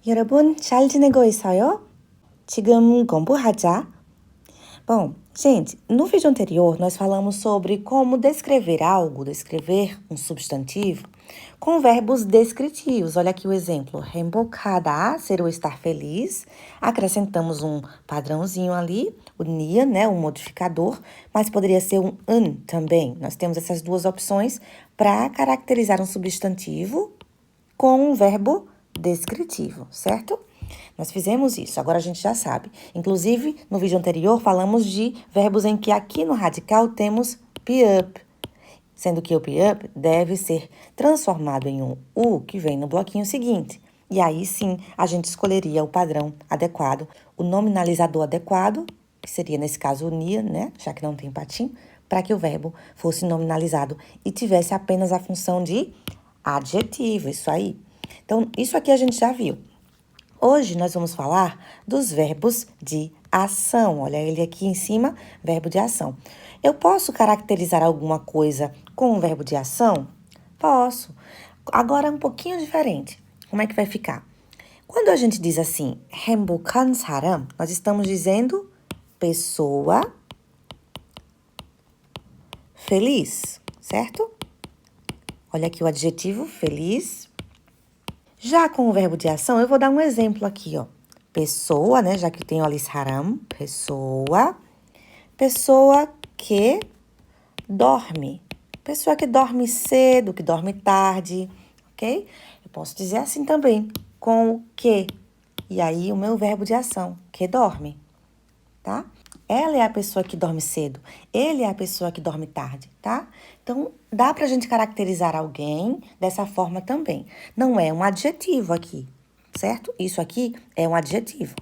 여러분, 잘 지내고 있어요? 지금 공부하자. Bom, gente, no vídeo anterior nós falamos sobre como descrever algo, descrever um substantivo, com verbos descritivos. Olha aqui o exemplo. 행복하다, ser ou estar feliz. Acrescentamos um padrãozinho ali, o nia, né, um modificador, mas poderia ser um an também. Nós temos essas duas opções para caracterizar um substantivo com um verbo descritivo, certo? Nós fizemos isso, agora a gente já sabe. Inclusive, no vídeo anterior, falamos de verbos em que aqui no radical temos be up, sendo que o be up deve ser transformado em um U que vem no bloquinho seguinte. E aí sim, a gente escolheria o padrão adequado, o nominalizador adequado, que seria nesse caso o nia, né, já que não tem patim, para que o verbo fosse nominalizado e tivesse apenas a função de adjetivo, isso aí. Então, isso aqui a gente já viu. Hoje nós vamos falar dos verbos de ação. Olha ele aqui em cima, verbo de ação. Eu posso caracterizar alguma coisa com um verbo de ação? Posso. Agora um pouquinho diferente. Como é que vai ficar? Quando a gente diz assim, 행복한 사람, nós estamos dizendo pessoa feliz, certo? Olha aqui o adjetivo feliz. Já com o verbo de ação, eu vou dar um exemplo aqui, ó. Pessoa, né? Já que tem o alisharam, pessoa. Pessoa que dorme. Pessoa que dorme cedo, que dorme tarde, ok? Eu posso dizer assim também, com o que. E aí, o meu verbo de ação, que dorme, tá? Ela é a pessoa que dorme cedo, ele é a pessoa que dorme tarde, tá? Então, dá pra gente caracterizar alguém dessa forma também. Não é um adjetivo aqui, certo? Isso aqui é um adjetivo.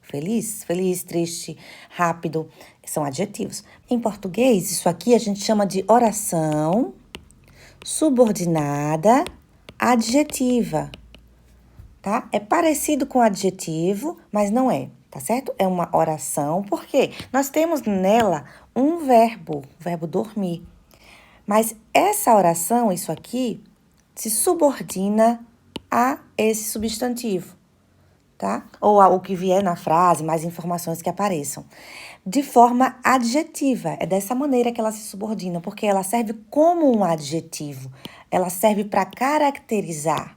Feliz, feliz, triste, rápido, são adjetivos. Em português, isso aqui a gente chama de oração subordinada adjetiva, tá? É parecido com adjetivo, mas não é. Tá certo? É uma oração, porque nós temos nela um verbo, o verbo dormir. Mas essa oração, isso aqui, se subordina a esse substantivo, tá? Ou ao que vier na frase, mais informações que apareçam. De forma adjetiva, é dessa maneira que ela se subordina, porque ela serve como um adjetivo. Ela serve para caracterizar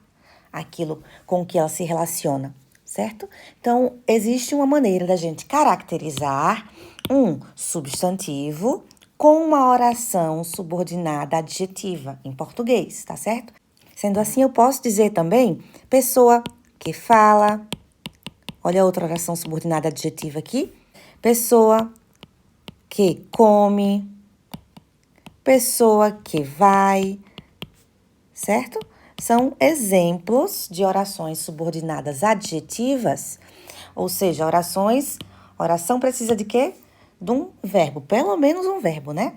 aquilo com que ela se relaciona, certo? Então, existe uma maneira da gente caracterizar um substantivo com uma oração subordinada adjetiva em português, tá certo? Sendo assim, eu posso dizer também pessoa que fala. Olha a outra oração subordinada adjetiva aqui. Pessoa que come. Pessoa que vai, certo? São exemplos de orações subordinadas adjetivas, ou seja, oração precisa de quê? De um verbo, pelo menos um verbo, né?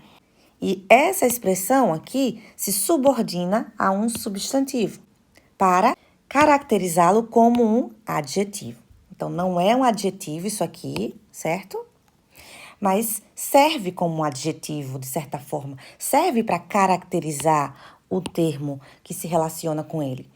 E essa expressão aqui se subordina a um substantivo para caracterizá-lo como um adjetivo. Então, não é um adjetivo isso aqui, certo? Mas serve como um adjetivo, de certa forma. Serve para caracterizar o termo que se relaciona com ele,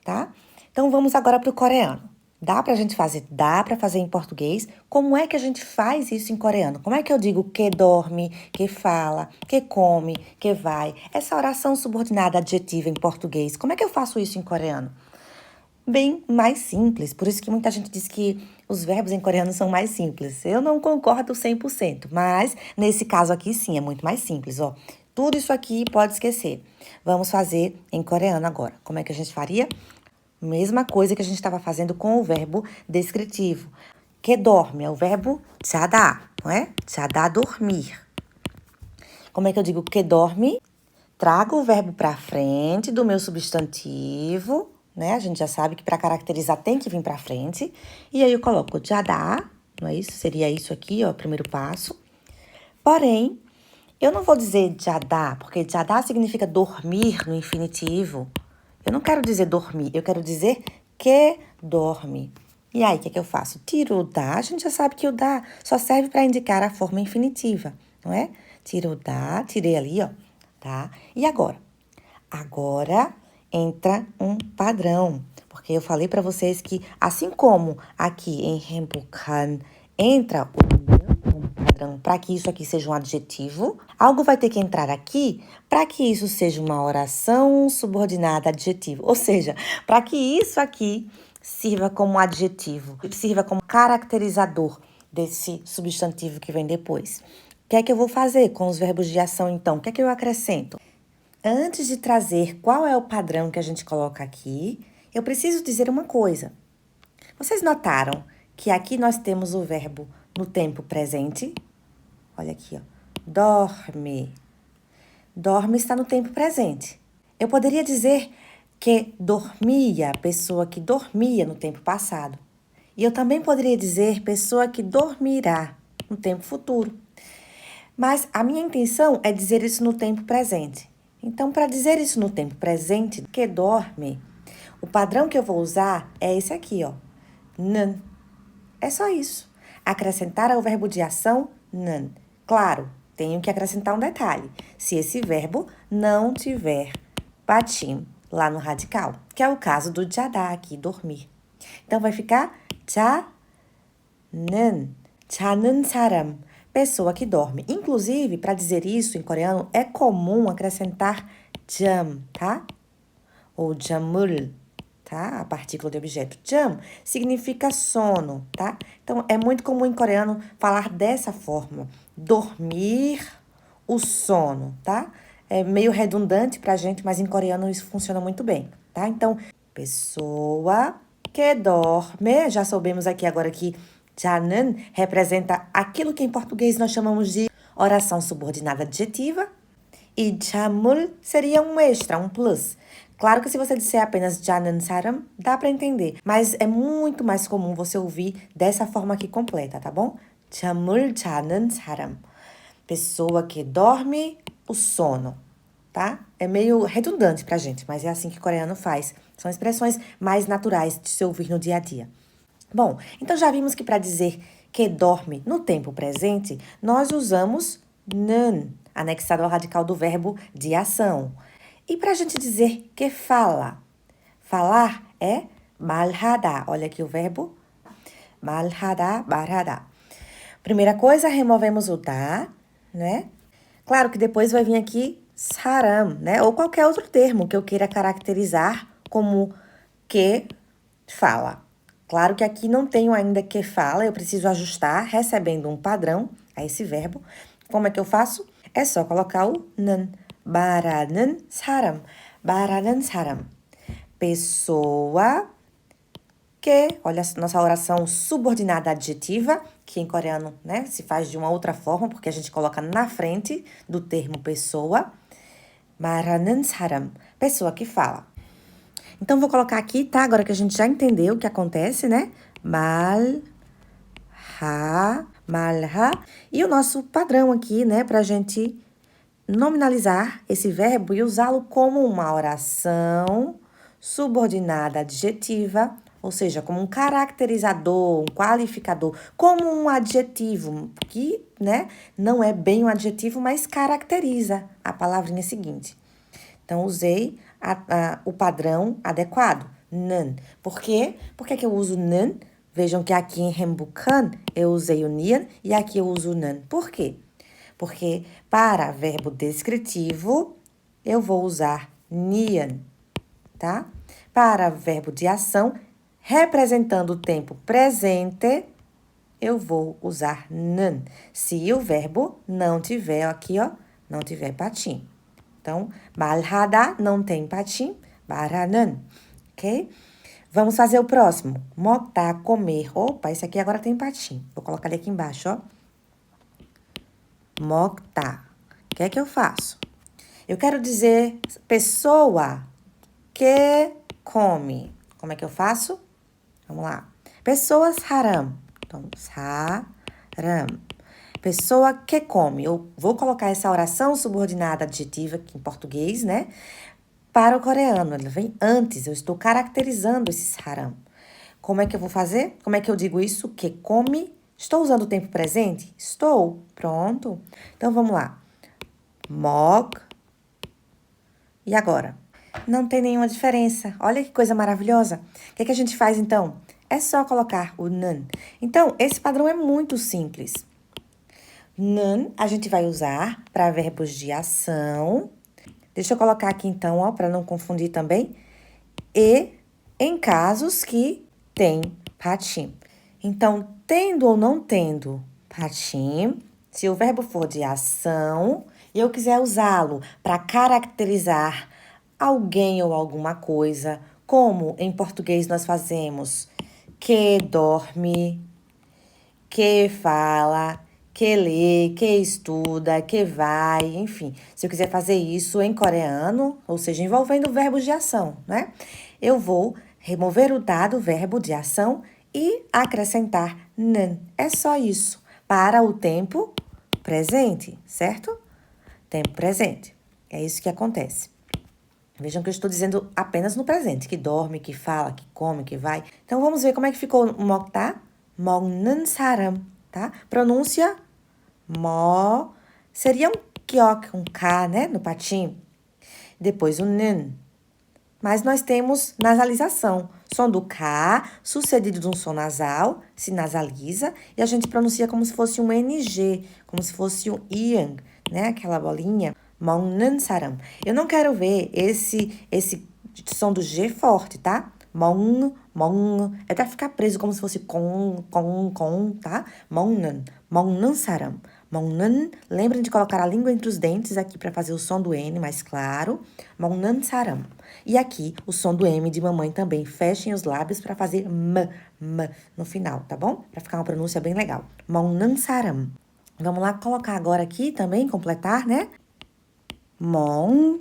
tá? Então, vamos agora para o coreano. Dá pra gente fazer? Dá pra fazer em português. Como é que a gente faz isso em coreano? Como é que eu digo que dorme, que fala, que come, que vai? Essa oração subordinada adjetiva em português, como é que eu faço isso em coreano? Bem mais simples. Por isso que muita gente diz que os verbos em coreano são mais simples. Eu não concordo 100%, mas nesse caso aqui sim, é muito mais simples, ó. Tudo isso aqui pode esquecer. Vamos fazer em coreano agora. Como é que a gente faria? Mesma coisa que a gente estava fazendo com o verbo descritivo. Que dorme é o verbo 자다, não é? 자다, dormir. Como é que eu digo que dorme? Trago o verbo para frente do meu substantivo, né? A gente já sabe que para caracterizar tem que vir para frente. E aí eu coloco 자다, não é isso? Seria isso aqui, ó, o primeiro passo. Porém, eu não vou dizer 자다, porque 자다 significa dormir no infinitivo. Eu não quero dizer dormir, eu quero dizer que dorme. E aí, o que eu faço? Tiro o da, a gente já sabe que o da só serve para indicar a forma infinitiva, não é? Tiro o da, tirei ali, ó, tá? E agora? Agora entra um padrão, Porque eu falei para vocês que, assim como aqui em 행복한 entra o como padrão para que isso aqui seja um adjetivo, algo vai ter que entrar aqui para que isso seja uma oração subordinada adjetivo. Ou seja, para que isso aqui sirva como adjetivo, sirva como caracterizador desse substantivo que vem depois. O que é que eu vou fazer com os verbos de ação, então? O que é que eu acrescento? Antes de trazer qual é o padrão que a gente coloca aqui, eu preciso dizer uma coisa. Vocês notaram que aqui nós temos o verbo no tempo presente? Olha aqui, ó. Dorme. Dorme está no tempo presente. Eu poderia dizer que dormia, pessoa que dormia no tempo passado. E eu também poderia dizer pessoa que dormirá no tempo futuro. Mas a minha intenção é dizer isso no tempo presente. Então, para dizer isso no tempo presente, que dorme, o padrão que eu vou usar é esse aqui, ó. Nan. É só isso. Acrescentar ao verbo de ação, nan. Claro, tenho que acrescentar um detalhe. Se esse verbo não tiver patim lá no radical, que é o caso do jadá aqui, dormir. Então, vai ficar 자는, 자는 사람, pessoa que dorme. Inclusive, para dizer isso em coreano, é comum acrescentar jam, tá? Ou jamul, tá? A partícula de objeto. Jam significa sono, tá? Então, é muito comum em coreano falar dessa forma. Dormir o sono, tá? É meio redundante pra gente, mas em coreano isso funciona muito bem, tá? Então, pessoa que dorme, já soubemos aqui agora que 자는 representa aquilo que em português nós chamamos de oração subordinada adjetiva. E 잠을 seria um extra, um plus. Claro que se você disser apenas 자는 사람, dá para entender. Mas é muito mais comum você ouvir dessa forma aqui completa, tá bom? 잠을 자는 사람. Pessoa que dorme o sono, tá? É meio redundante pra gente, mas é assim que o coreano faz. São expressões mais naturais de se ouvir no dia a dia. Bom, então já vimos que para dizer que dorme no tempo presente, nós usamos 는, anexado ao radical do verbo de ação. E para a gente dizer que fala, falar é 말하다. Olha aqui o verbo 말하다, 말하다. Primeira coisa, removemos o da, né? Claro que depois vai vir aqui saram, né? Ou qualquer outro termo que eu queira caracterizar como que fala. Claro que aqui não tenho ainda que fala, eu preciso ajustar recebendo um padrão a esse verbo. Como é que eu faço? É só colocar o 는. 말하는 사람. 말하는 사람. Pessoa que, olha a nossa oração subordinada adjetiva, que em coreano, né, se faz de uma outra forma, porque a gente coloca na frente do termo pessoa. 말하는 사람. Pessoa que fala. Então, vou colocar aqui, tá? Agora que a gente já entendeu o que acontece, né? 말하, 말하. E o nosso padrão aqui, né? Pra gente nominalizar esse verbo e usá-lo como uma oração subordinada adjetiva, ou seja, como um caracterizador, um qualificador, como um adjetivo, que, né, não é bem um adjetivo, mas caracteriza a palavrinha seguinte. Então, usei o padrão adequado, 는. Por quê? Por que eu uso 는? Vejam que aqui em 행복한 eu usei o nian e aqui eu uso o 는. Por quê? Porque para verbo descritivo eu vou usar nian, tá? Para verbo de ação, representando o tempo presente, eu vou usar 는. Se o verbo não tiver aqui, ó, não tiver patim. Então, 말하다 não tem patim, 말하는, ok? Vamos fazer o próximo. 먹다, comer. Opa, esse aqui agora tem patim. Vou colocar ele aqui embaixo, ó. 먹다. O que é que eu faço? Eu quero dizer pessoa que come. Como é que eu faço? Vamos lá. Pessoa 사람. Então, 사람. Pessoa que come. Eu vou colocar essa oração subordinada adjetiva aqui em português, né? Para o coreano. Ela vem antes. Eu estou caracterizando esse saram. Como é que eu vou fazer? Como é que eu digo isso? Que come. Estou usando o tempo presente? Estou. Pronto. Então, vamos lá. Mog. E agora? Não tem nenhuma diferença. Olha que coisa maravilhosa. O que a gente faz, então? É só colocar o nan. Então, esse padrão é muito simples. Nan, a gente vai usar para verbos de ação. Deixa eu colocar aqui, então, ó, para não confundir também. E em casos que tem patim. Então, tendo ou não tendo patim, se o verbo for de ação e eu quiser usá-lo para caracterizar alguém ou alguma coisa, como em português nós fazemos que dorme, que fala, que lê, que estuda, que vai, enfim. Se eu quiser fazer isso em coreano, ou seja, envolvendo verbos de ação, né? Eu vou remover o dado verbo de ação e acrescentar nan. É só isso. Para o tempo presente, certo? Tempo presente. É isso que acontece. Vejam que eu estou dizendo apenas no presente, que dorme, que fala, que come, que vai. Então, vamos ver como é que ficou o 먹다. 먹는 사람, tá? Pronúncia mo. Seria um 기억, um K, né? No patim. Depois o 는. Mas nós temos nasalização. Som do K, sucedido de um som nasal, se nasaliza, e a gente pronuncia como se fosse um NG, como se fosse um iang, né? Aquela bolinha. 먹는 사람. Eu não quero ver esse som do G forte, tá? 먹. É pra ficar preso como se fosse com, tá? 먹는 사람. 먹는, lembrem de colocar a língua entre os dentes aqui para fazer o som do N mais claro. 먹는 사람. E aqui, o som do M de mamãe também. Fechem os lábios para fazer m no final, tá bom? Para ficar uma pronúncia bem legal. 먹는 사람. Vamos lá colocar agora aqui também, completar, né? Mon,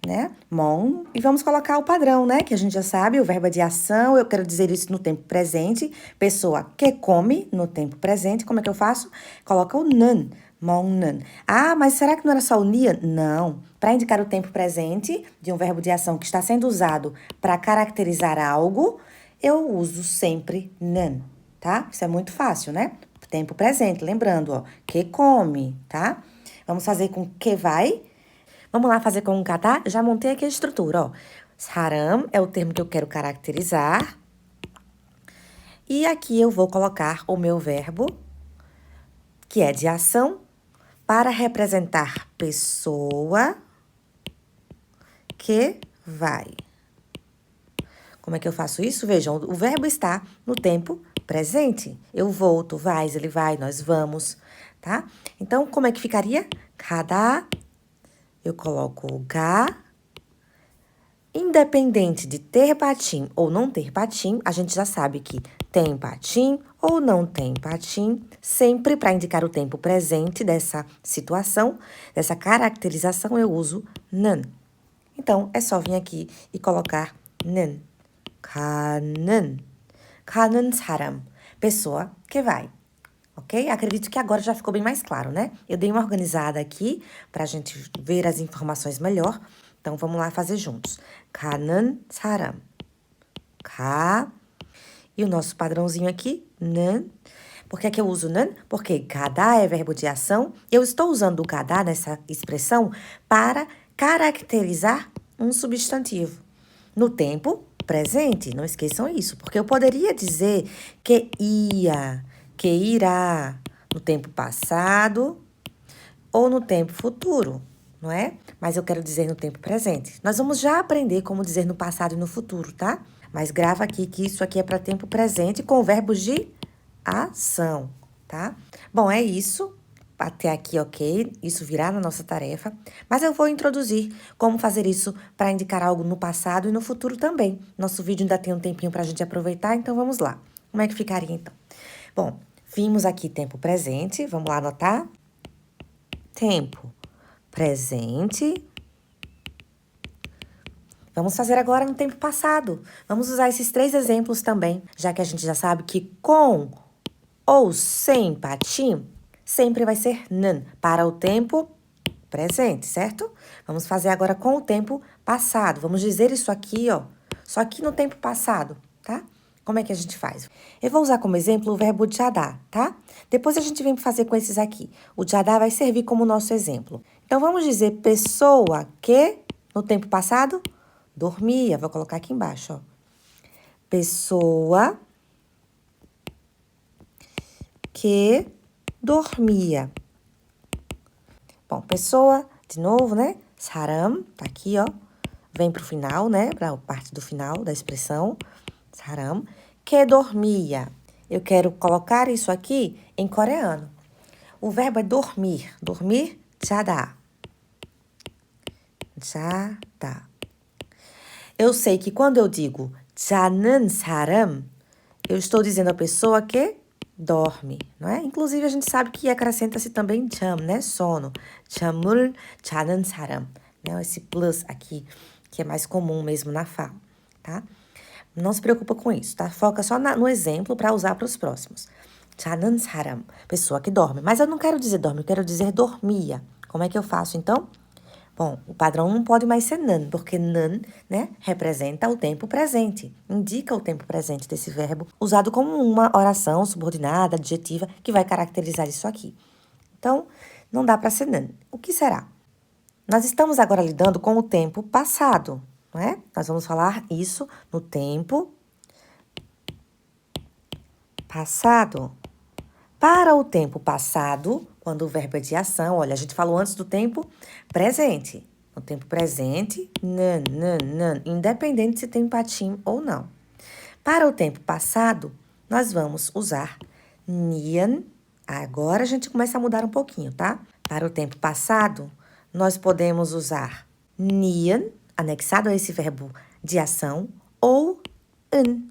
né? Mon. E vamos colocar o padrão, né? Que a gente já sabe, o verbo é de ação. Eu quero dizer isso no tempo presente. Pessoa que come no tempo presente. Como é que eu faço? Coloca o nan. 먹는. Ah, mas será que não era só o nia? Não. Para indicar o tempo presente de um verbo de ação que está sendo usado para caracterizar algo, eu uso sempre nan, tá? Isso é muito fácil, né? Tempo presente, lembrando, ó, que come, tá? Vamos fazer com que vai. Vamos lá fazer com um tá? Já montei aqui a estrutura, ó. 사람 é o termo que eu quero caracterizar. E aqui eu vou colocar o meu verbo, que é de ação, para representar pessoa que vai. Como é que eu faço isso? Vejam, o verbo está no tempo presente. Eu vou, tu vais, ele vai, nós vamos, tá? Então, como é que ficaria? Cada, eu coloco o ga. Independente de ter patim ou não ter patim, a gente já sabe que tem patim ou não tem patim, sempre para indicar o tempo presente dessa situação, dessa caracterização, eu uso nan. Então, é só vir aqui e colocar nan. 가는, 가는 사람, pessoa que vai, ok? Acredito que agora já ficou bem mais claro, né? Eu dei uma organizada aqui para a gente ver as informações melhor. Então, vamos lá fazer juntos. 가는 사람, 가. E o nosso padrãozinho aqui, 는. Por que é que eu uso nan? Porque 가다 é verbo de ação. Eu estou usando o 가다 nessa expressão para caracterizar um substantivo. No tempo presente, não esqueçam isso. Porque eu poderia dizer que ia, que irá, no tempo passado ou no tempo futuro, não é? Mas eu quero dizer no tempo presente. Nós vamos já aprender como dizer no passado e no futuro, tá? Mas grava aqui que isso aqui é para tempo presente com verbos de ação, tá? Bom, é isso. Até aqui, ok? Isso virá na nossa tarefa. Mas eu vou introduzir como fazer isso para indicar algo no passado e no futuro também. Nosso vídeo ainda tem um tempinho para a gente aproveitar, então vamos lá. Como é que ficaria, então? Bom, vimos aqui tempo presente. Vamos lá anotar? Tempo presente. Vamos fazer agora no tempo passado. Vamos usar esses 3 exemplos também, já que a gente já sabe que com ou sem patim, sempre vai ser nan, para o tempo presente, certo? Vamos fazer agora com o tempo passado. Vamos dizer isso aqui, ó, só que no tempo passado, tá? Como é que a gente faz? Eu vou usar como exemplo o verbo jadá, tá? Depois a gente vem fazer com esses aqui. O jadá vai servir como nosso exemplo. Então, vamos dizer pessoa que, no tempo passado, dormia. Vou colocar aqui embaixo, ó. Pessoa que dormia. Bom, pessoa, de novo, né? 사람, tá aqui, ó. Vem pro final, né? Pra parte do final da expressão. 사람 que dormia. Eu quero colocar isso aqui em coreano. O verbo é dormir. Dormir, 자다. 자다. Eu sei que quando eu digo 자는 사람, eu estou dizendo a pessoa que dorme, não é? Inclusive, a gente sabe que acrescenta-se também 잠, né? Sono. 잠을 자는 사람. Né? Esse plus aqui, que é mais comum mesmo na fala, tá? Não se preocupa com isso, tá? Foca só no exemplo para usar para os próximos. 자는 사람, pessoa que dorme. Mas eu não quero dizer dorme, eu quero dizer dormia. Como é que eu faço, então? Bom, o padrão não pode mais ser nan, porque nan, né, representa o tempo presente, indica o tempo presente desse verbo, usado como uma oração subordinada, adjetiva, que vai caracterizar isso aqui. Então, não dá para ser nan. O que será? Nós estamos agora lidando com o tempo passado, não é? Nós vamos falar isso no tempo passado. Para o tempo passado, quando o verbo é de ação, olha, a gente falou antes do tempo presente. No tempo presente, nan, independente se tem patim ou não. Para o tempo passado, nós vamos usar nian. Agora a gente começa a mudar um pouquinho, tá? Para o tempo passado, nós podemos usar nian, anexado a esse verbo de ação, ou an.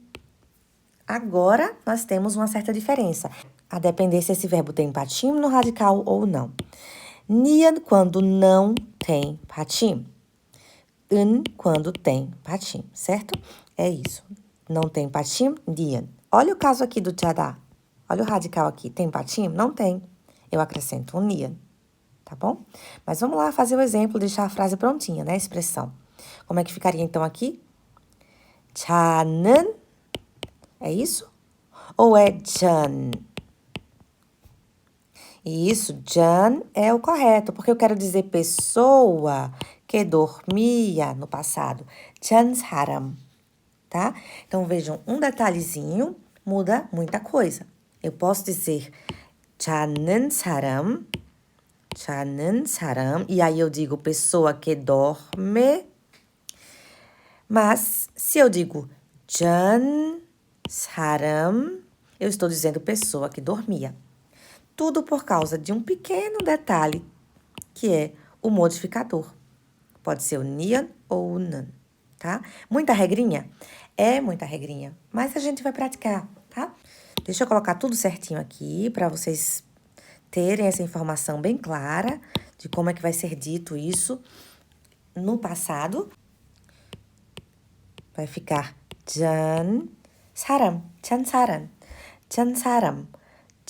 Agora, nós temos uma certa diferença, a depender se esse verbo tem patim no radical ou não. Nian, quando não tem patim. Quando tem patim, certo? É isso. Não tem patim, nian. Olha o caso aqui do tchadá. Olha o radical aqui. Tem patim? Não tem. Eu acrescento um nian, tá bom? Mas vamos lá fazer o exemplo, deixar a frase prontinha, né? A expressão. Como é que ficaria, então, aqui? 자는 é isso? Ou é jan? E isso, jan é o correto, porque eu quero dizer pessoa que dormia no passado. jan 사람, tá? Então, vejam, um detalhezinho muda muita coisa. Eu posso dizer 자는 사람, e aí eu digo pessoa que dorme. Mas, se eu digo jan 사람, eu estou dizendo pessoa que dormia. Tudo por causa de um pequeno detalhe, que é o modificador. Pode ser o nian ou o nan, tá? Muita regrinha? É muita regrinha, mas a gente vai praticar, tá? Deixa eu colocar tudo certinho aqui para vocês terem essa informação bem clara de como é que vai ser dito isso no passado. Vai ficar jan 사람,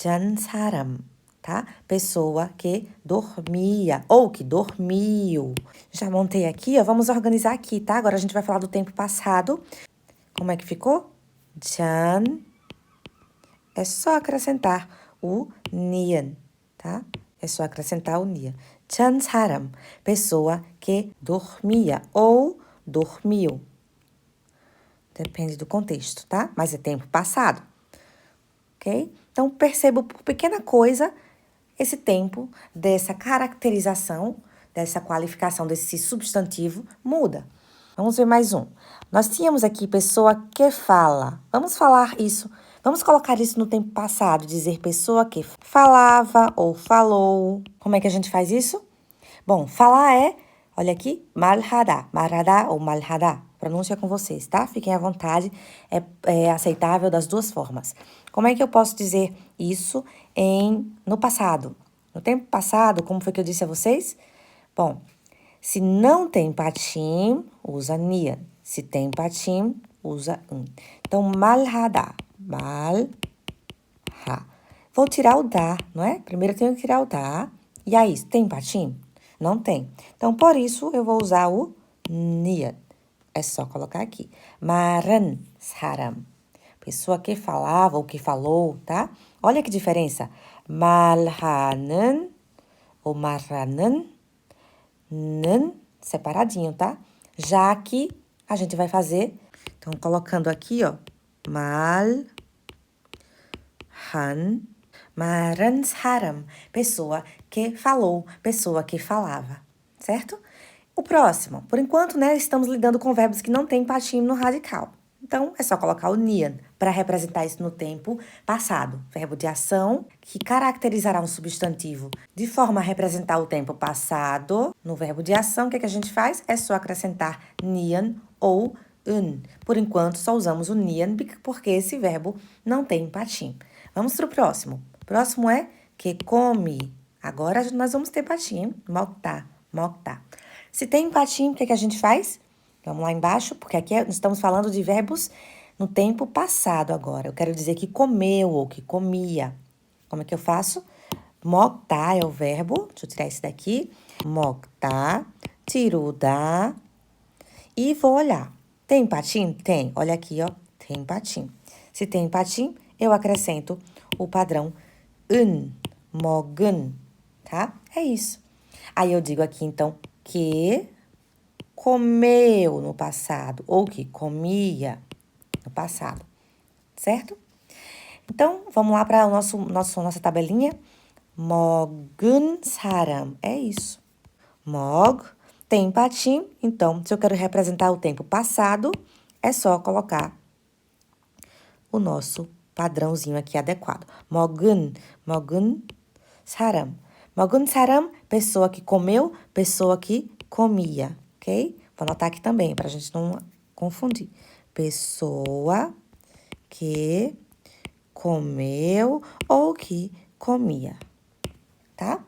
jan 사람, tá? Pessoa que dormia ou que dormiu. Já montei aqui, ó, vamos organizar aqui, tá? Agora a gente vai falar do tempo passado. Como é que ficou? jan, é só acrescentar o nian, tá? É só acrescentar o nian. jan 사람, pessoa que dormia ou dormiu. Depende do contexto, tá? Mas é tempo passado, ok? Então, percebo por pequena coisa esse tempo dessa caracterização, dessa qualificação desse substantivo muda. Vamos ver mais um. Nós tínhamos aqui pessoa que fala. Vamos falar isso, vamos colocar isso no tempo passado, dizer pessoa que falava ou falou. Como é que a gente faz isso? Bom, falar é, olha aqui, 말하다 ou 말하다. Pronúncia com vocês, tá? Fiquem à vontade, é aceitável das duas formas. Como é que eu posso dizer isso no passado? No tempo passado, como foi que eu disse a vocês? Bom, se não tem patim, usa nian. Se tem patim, usa un. Então, 말하다, 말하. Vou tirar o da, não é? Primeiro eu tenho que tirar o da. E aí, tem patim? Não tem. Então, por isso, eu vou usar o nian. É só colocar aqui. 말은 사람. Pessoa que falava ou que falou, tá? Olha que diferença. 말하는 ou 말하는, 는, separadinho, tá? Já que a gente vai fazer, então, colocando aqui, ó, mal, han, 말한 사람, pessoa que falou, pessoa que falava, certo? O próximo, por enquanto, né, estamos lidando com verbos que não têm patinho no radical. Então, é só colocar o nian para representar isso no tempo passado. Verbo de ação que caracterizará um substantivo de forma a representar o tempo passado. No verbo de ação, o que a gente faz? É só acrescentar nian ou un. Por enquanto, só usamos o nian porque esse verbo não tem patim. Vamos para o próximo. O próximo é que come. Agora nós vamos ter patim. Mokta, mokta. Se tem patim, o que a gente faz? Vamos lá embaixo, porque aqui estamos falando de verbos no tempo passado agora. Eu quero dizer que comeu ou que comia. Como é que eu faço? Mokta é o verbo. Deixa eu tirar esse daqui. Mokta, tiro da. E vou olhar. Tem patim? Tem. Olha aqui, ó. Tem patim. Se tem patim, eu acrescento o padrão 먹은, tá? É isso. Aí eu digo aqui, então, que comeu no passado, ou que comia no passado, certo? Então, vamos lá para nossa tabelinha. 먹은 사람, é isso. 먹, tem patim, então, se eu quero representar o tempo passado, é só colocar o nosso padrãozinho aqui adequado. 먹은 사람. 먹은 사람, pessoa que comeu, pessoa que comia, ok? Vou anotar aqui também, para a gente não confundir. Pessoa que comeu ou que comia, tá?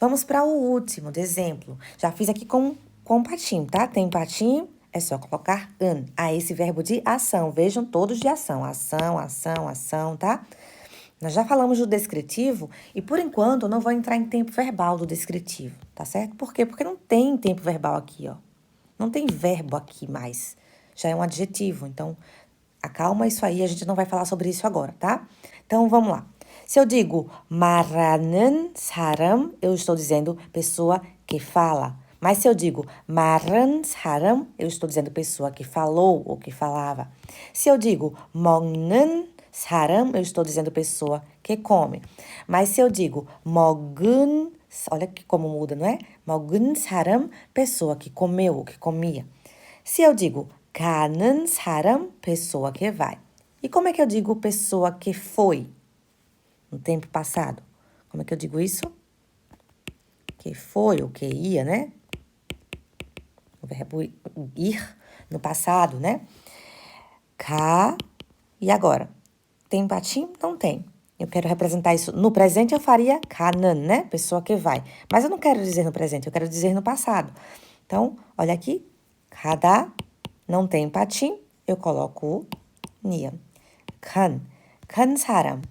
Vamos para o último de exemplo. Já fiz aqui com patim, tá? Tem patim, é só colocar an. Esse verbo de ação. Vejam todos de ação. Ação, ação, ação, tá? Nós já falamos do descritivo e, por enquanto, eu não vou entrar em tempo verbal do descritivo, tá certo? Por quê? Porque não tem tempo verbal aqui, ó. Não tem verbo aqui mais. Já é um adjetivo, então, acalma isso aí, a gente não vai falar sobre isso agora, tá? Então, vamos lá. Se eu digo 말하는 사람, eu estou dizendo pessoa que fala. Mas se eu digo 말한 사람, eu estou dizendo pessoa que falou ou que falava. Se eu digo 먹는 사람, eu estou dizendo pessoa que come. Mas se eu digo 먹은, olha que como muda, não é? 먹은 사람, pessoa que comeu ou que comia. Se eu digo 가는 사람, pessoa que vai. E como é que eu digo pessoa que foi no tempo passado? Como é que eu digo isso? Que foi ou que ia, né? O verbo ir no passado, né? Ka. E agora? Tem patim? Não tem. Eu quero representar isso no presente, eu faria kanan, né? Pessoa que vai. Mas eu não quero dizer no presente, eu quero dizer no passado. Então, olha aqui. Kada. Não tem patim, eu coloco o nian. Kan. Kan saram.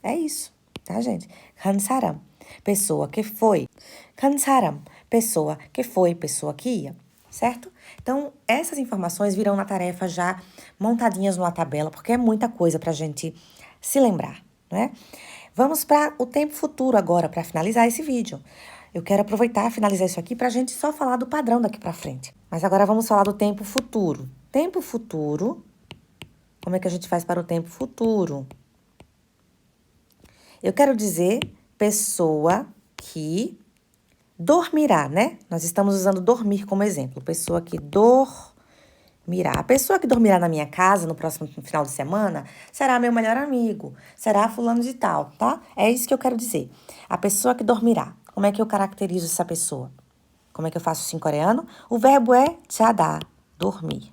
É isso, tá, gente? Kan saram. Pessoa que foi. Kan saram. Pessoa que foi, pessoa que ia. Certo? Então, essas informações virão na tarefa já montadinhas numa tabela, porque é muita coisa pra gente se lembrar, né? Vamos para o tempo futuro agora, para finalizar esse vídeo. Eu quero aproveitar e finalizar isso aqui pra gente só falar do padrão daqui pra frente. Mas agora vamos falar do tempo futuro. Tempo futuro, como é que a gente faz para o tempo futuro? Eu quero dizer pessoa que dormirá, né? Nós estamos usando dormir como exemplo. Pessoa que dormirá. A pessoa que dormirá na minha casa no próximo final de semana será meu melhor amigo. Será fulano de tal, tá? É isso que eu quero dizer. A pessoa que dormirá. Como é que eu caracterizo essa pessoa? Como é que eu faço isso em coreano? O verbo é jada, dormir.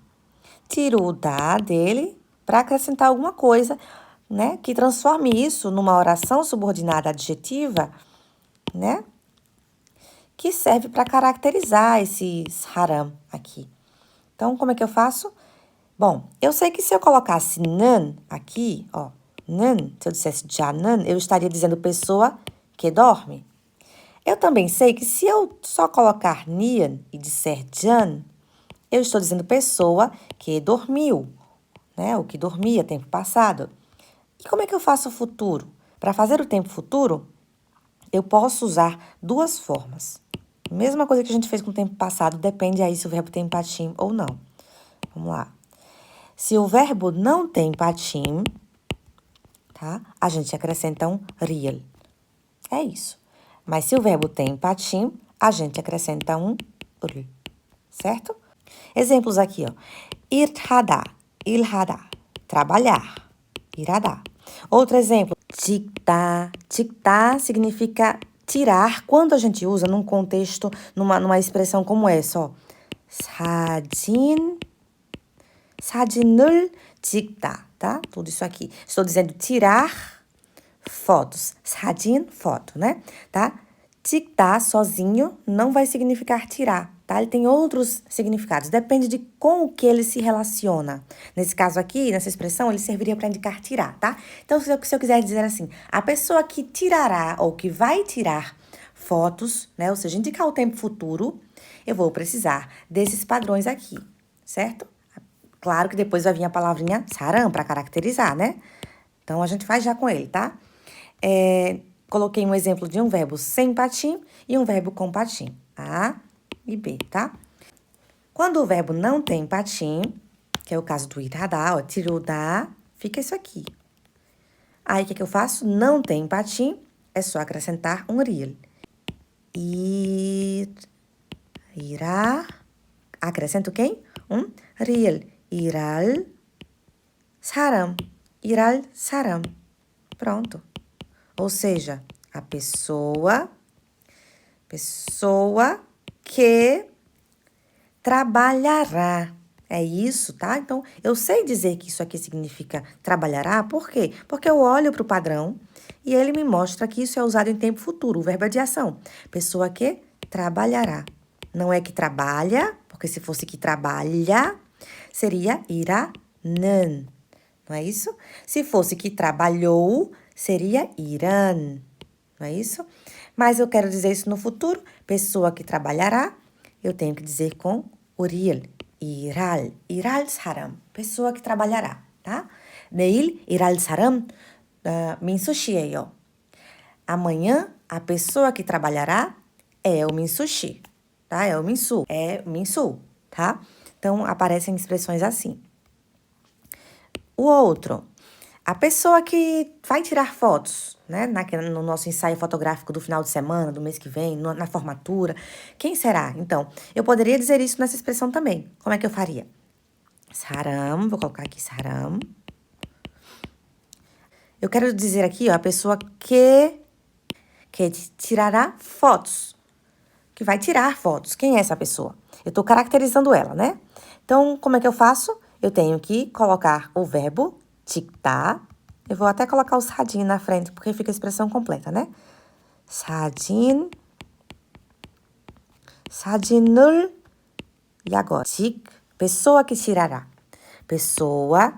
Tiro o da dele para acrescentar alguma coisa, né? Que transforme isso numa oração subordinada adjetiva, né? Que serve para caracterizar esse haram aqui. Então, como é que eu faço? Bom, eu sei que se eu colocasse nan aqui, ó, nan, se eu dissesse janan, eu estaria dizendo pessoa que dorme. Eu também sei que se eu só colocar nian e disser jan, eu estou dizendo pessoa que dormiu, né? O que dormia tempo passado. E como é que eu faço o futuro? Para fazer o tempo futuro, eu posso usar duas formas. Mesma coisa que a gente fez com o tempo passado, depende aí se o verbo tem patim ou não. Vamos lá. Se o verbo não tem patim, tá? A gente acrescenta um real. É isso. Mas se o verbo tem patim, a gente acrescenta um ul, certo? Exemplos aqui, ó. Irhada, ilhada, trabalhar, irada. Outro exemplo, ticta. Ticta significa tirar quando a gente usa num contexto, numa expressão como essa, ó. 사진을 찍다, tá? Tudo isso aqui. Estou dizendo tirar fotos. 사진, foto, né? Tá? Tictar sozinho não vai significar tirar, tá? Ele tem outros significados. Depende de com o que ele se relaciona. Nesse caso aqui, nessa expressão, ele serviria para indicar tirar, tá? Então, se eu quiser dizer assim, a pessoa que tirará ou que vai tirar fotos, né? Ou seja, indicar o tempo futuro, eu vou precisar desses padrões aqui, certo? Claro que depois vai vir a palavrinha saram para caracterizar, né? Então, a gente faz já com ele, tá? Coloquei um exemplo de um verbo sem patim e um verbo com patim. A e B, tá? Quando o verbo não tem patim, que é o caso do irada, ó, tiruda, fica isso aqui. Aí, o que eu faço? Não tem patim, é só acrescentar um real. Irá, acrescento quem? Um real. Iral, saram. Iral, saram. Pronto. Ou seja, a pessoa que trabalhará. É isso, tá? Então, eu sei dizer que isso aqui significa trabalhará, por quê? Porque eu olho para o padrão e ele me mostra que isso é usado em tempo futuro, o verbo é de ação. Pessoa que trabalhará. Não é que trabalha, porque se fosse que trabalha, seria ira는. Não é isso? Se fosse que trabalhou, seria irán. Não é isso? Mas eu quero dizer isso no futuro. Pessoa que trabalhará, eu tenho que dizer com o real. Iral. Iral saram. Pessoa que trabalhará, tá? 내일 일할 사람 민수 씨예요. Amanhã, a pessoa que trabalhará é o Minsu Shi, tá? É o Minsu. É Minsu, tá? Então, aparecem expressões assim. O outro, a pessoa que vai tirar fotos, né? No nosso ensaio fotográfico do final de semana, do mês que vem, na formatura. Quem será? Então, eu poderia dizer isso nessa expressão também. Como é que eu faria? Saram, vou colocar aqui saram. Eu quero dizer aqui, ó, a pessoa que tirará fotos. Que vai tirar fotos. Quem é essa pessoa? Eu estou caracterizando ela, né? Então, como é que eu faço? Eu tenho que colocar o verbo tictar. Eu vou até colocar o 사진 na frente, porque fica a expressão completa, né? 사진, 사진을, e agora? pessoa que tirará. Pessoa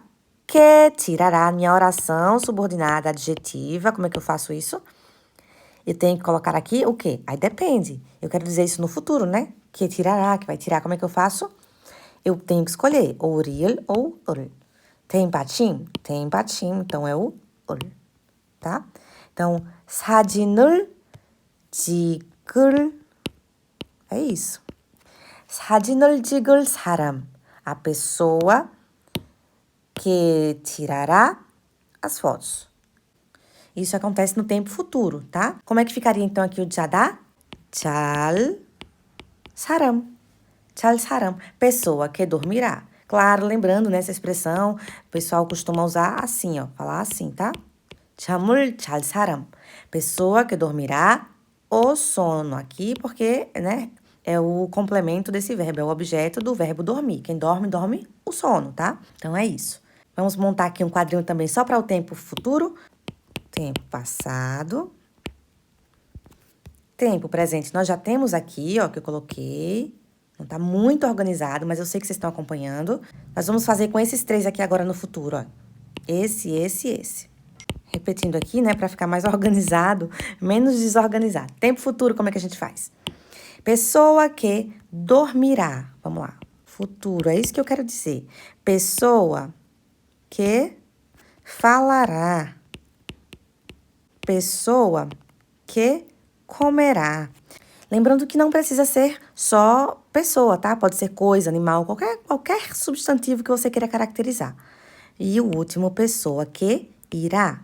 que tirará. Minha oração subordinada adjetiva. Como é que eu faço isso? Eu tenho que colocar aqui o quê? Aí depende. Eu quero dizer isso no futuro, né? Que tirará, que vai tirar. Como é que eu faço? Eu tenho que escolher ou real ou ul. Tem patim? Tem patim, então é o ul, tá? Então, 사진을 찍을, é isso. 사진을 찍을 사람, a pessoa que tirará as fotos. Isso acontece no tempo futuro, tá? Como é que ficaria então aqui o 잘 사람. 잘 사람, pessoa que dormirá. Claro, lembrando nessa expressão, o pessoal costuma usar assim, ó, falar assim, tá? 잠을 잘 사람, pessoa que dormirá o sono aqui, porque, né, é o complemento desse verbo, é o objeto do verbo dormir. Quem dorme, dorme o sono, tá? Então é isso. Vamos montar aqui um quadrinho também só para o tempo futuro. Tempo passado. Tempo presente. Nós já temos aqui, ó, que eu coloquei. Não tá muito organizado, mas eu sei que vocês estão acompanhando. Nós vamos fazer com esses três aqui agora no futuro, ó. Esse. Repetindo aqui, né, para ficar mais organizado, menos desorganizado. Tempo futuro, como é que a gente faz? Pessoa que dormirá. Vamos lá. Futuro, é isso que eu quero dizer. Pessoa que falará. Pessoa que comerá. Lembrando que não precisa ser só pessoa, tá? Pode ser coisa, animal, qualquer substantivo que você queira caracterizar. E o último, pessoa que irá,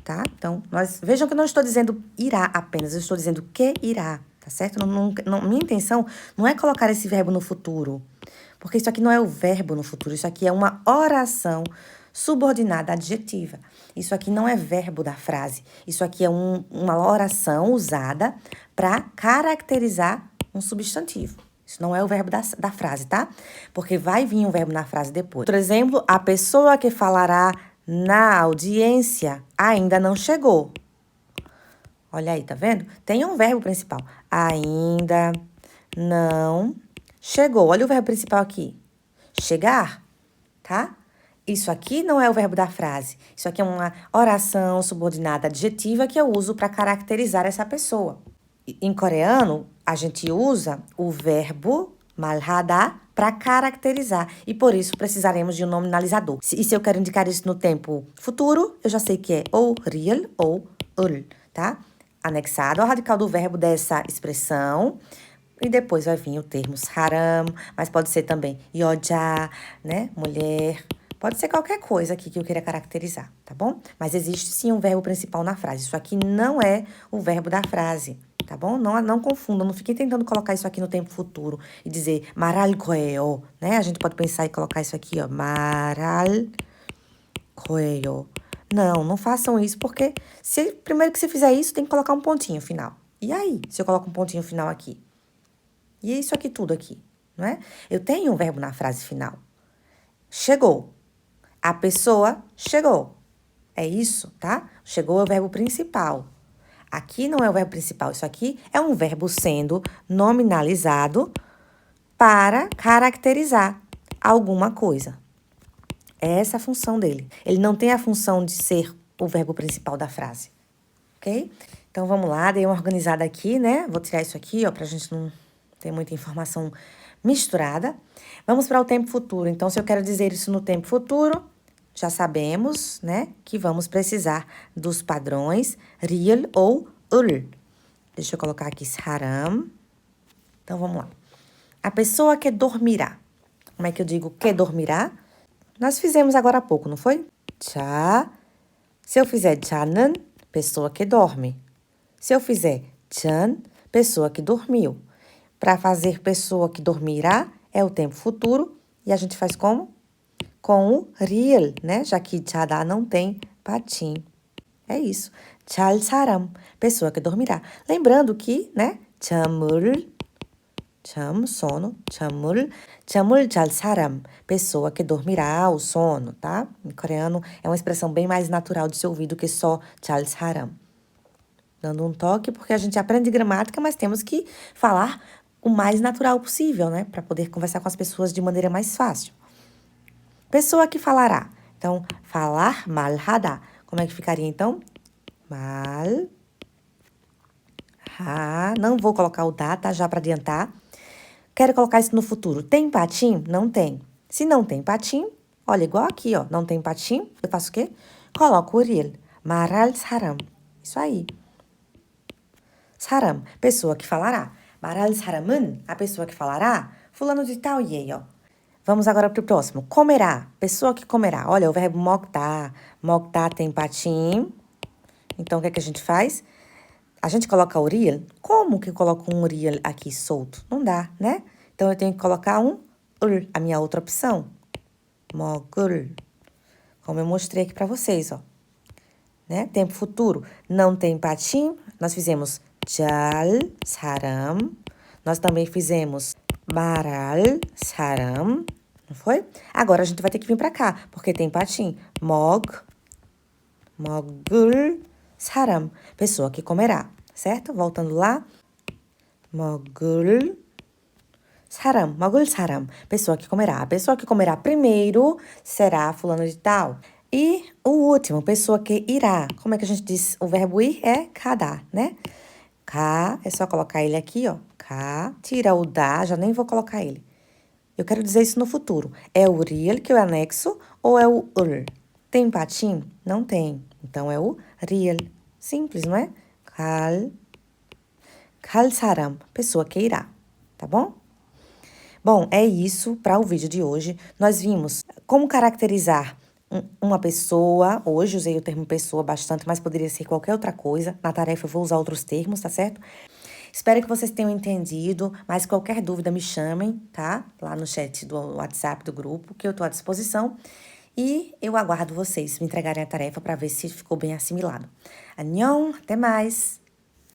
tá? Então, vejam que eu não estou dizendo irá apenas, eu estou dizendo que irá, tá certo? Minha intenção não é colocar esse verbo no futuro, porque isso aqui não é o verbo no futuro, isso aqui é uma oração subordinada adjetiva. Isso aqui não é verbo da frase, isso aqui é uma oração usada para caracterizar um substantivo. Isso não é o verbo da frase, tá? Porque vai vir um verbo na frase depois. Por exemplo, a pessoa que falará na audiência ainda não chegou. Olha aí, tá vendo? Tem um verbo principal. Ainda não chegou. Olha o verbo principal aqui. Chegar, tá? Isso aqui não é o verbo da frase. Isso aqui é uma oração subordinada adjetiva que eu uso para caracterizar essa pessoa. Em coreano, a gente usa o verbo 말하다 para caracterizar. E por isso precisaremos de um nominalizador. E se eu quero indicar isso no tempo futuro, eu já sei que é ou real ou ul, tá? Anexado ao radical do verbo dessa expressão. E depois vai vir o termo haram, mas pode ser também yoja, né? Mulher. Pode ser qualquer coisa aqui que eu queira caracterizar, tá bom? Mas existe sim um verbo principal na frase. Isso aqui não é o verbo da frase, tá bom? Não confundam, não fiquem tentando colocar isso aqui no tempo futuro e dizer maral koeo, né? A gente pode pensar e colocar isso aqui, ó, maral koeo. Não façam isso, porque primeiro que você fizer isso, tem que colocar um pontinho final. E aí, se eu coloco um pontinho final aqui? E isso aqui tudo aqui, não é? Eu tenho um verbo na frase final. Chegou. A pessoa chegou. É isso, tá? Chegou é o verbo principal. Aqui não é o verbo principal. Isso aqui é um verbo sendo nominalizado para caracterizar alguma coisa. É essa a função dele. Ele não tem a função de ser o verbo principal da frase. Ok? Então, vamos lá. Dei uma organizada aqui, né? Vou tirar isso aqui, ó, pra gente não ter muita informação misturada. Vamos para o tempo futuro. Então, se eu quero dizer isso no tempo futuro, já sabemos, né, que vamos precisar dos padrões real ou ul. Deixa eu colocar aqui haram. Então, vamos lá. A pessoa que dormirá. Como é que eu digo que dormirá? Nós fizemos agora há pouco, não foi? Já. Se eu fizer ja는, pessoa que dorme. Se eu fizer jan, pessoa que dormiu. Para fazer pessoa que dormirá é o tempo futuro e a gente faz como? Com o real, né? Já que 자다 não tem patim. É isso. 잘 사람, pessoa que dormirá. Lembrando que, né? sono, 잠을 잘 사람, pessoa que dormirá, o sono, tá? Em coreano é uma expressão bem mais natural de se ouvir do que só 잘 사람. Dando um toque, porque a gente aprende gramática, mas temos que falar o mais natural possível, né? Para poder conversar com as pessoas de maneira mais fácil. Pessoa que falará. Então, falar 말하다. Como é que ficaria, então? Não vou colocar o da, tá? Já para adiantar. Quero colocar isso no futuro. Tem patim? Não tem. Se não tem patim, olha, igual aqui, ó. Não tem patim, eu faço o quê? Coloco o real. 말할 사람. Isso aí. 사람, pessoa que falará. 말할 사람은, a pessoa que falará, fulano de tal 예요. Vamos agora para o próximo. Comerá, pessoa que comerá. Olha, o verbo 먹다. 먹다 tem patim. Então, o que é que a gente faz? A gente coloca o real. Como que eu coloco um real aqui solto? Não dá, né? Então, eu tenho que colocar um ul, a minha outra opção. 먹을. Como eu mostrei aqui para vocês, ó. Né? Tempo futuro. Não tem patim. Nós fizemos 잘 사람. Nós também fizemos 말할 사람. Não foi? Agora a gente vai ter que vir para cá, porque tem patim. 먹을 사람. Pessoa que comerá, certo? Voltando lá. 먹을 사람. Pessoa que comerá. A pessoa que comerá primeiro será fulano de tal. E o último, pessoa que irá. Como é que a gente diz? O verbo ir é 가다, né? 가, é só colocar ele aqui, ó. 가, tira o da, já nem vou colocar ele. Eu quero dizer isso no futuro. É o real que eu anexo ou é o ul? Tem patim? Não tem. Então, é o real. Simples, não é? 갈 사람, pessoa que irá. tá bom? Bom, é isso para o vídeo de hoje. Nós vimos como caracterizar uma pessoa. Hoje usei o termo pessoa bastante, mas poderia ser qualquer outra coisa. Na tarefa eu vou usar outros termos, tá certo? Espero que vocês tenham entendido, mas qualquer dúvida me chamem, tá? Lá no chat do WhatsApp do grupo, que eu tô à disposição. E eu aguardo vocês me entregarem a tarefa para ver se ficou bem assimilado. Annyeong, até mais!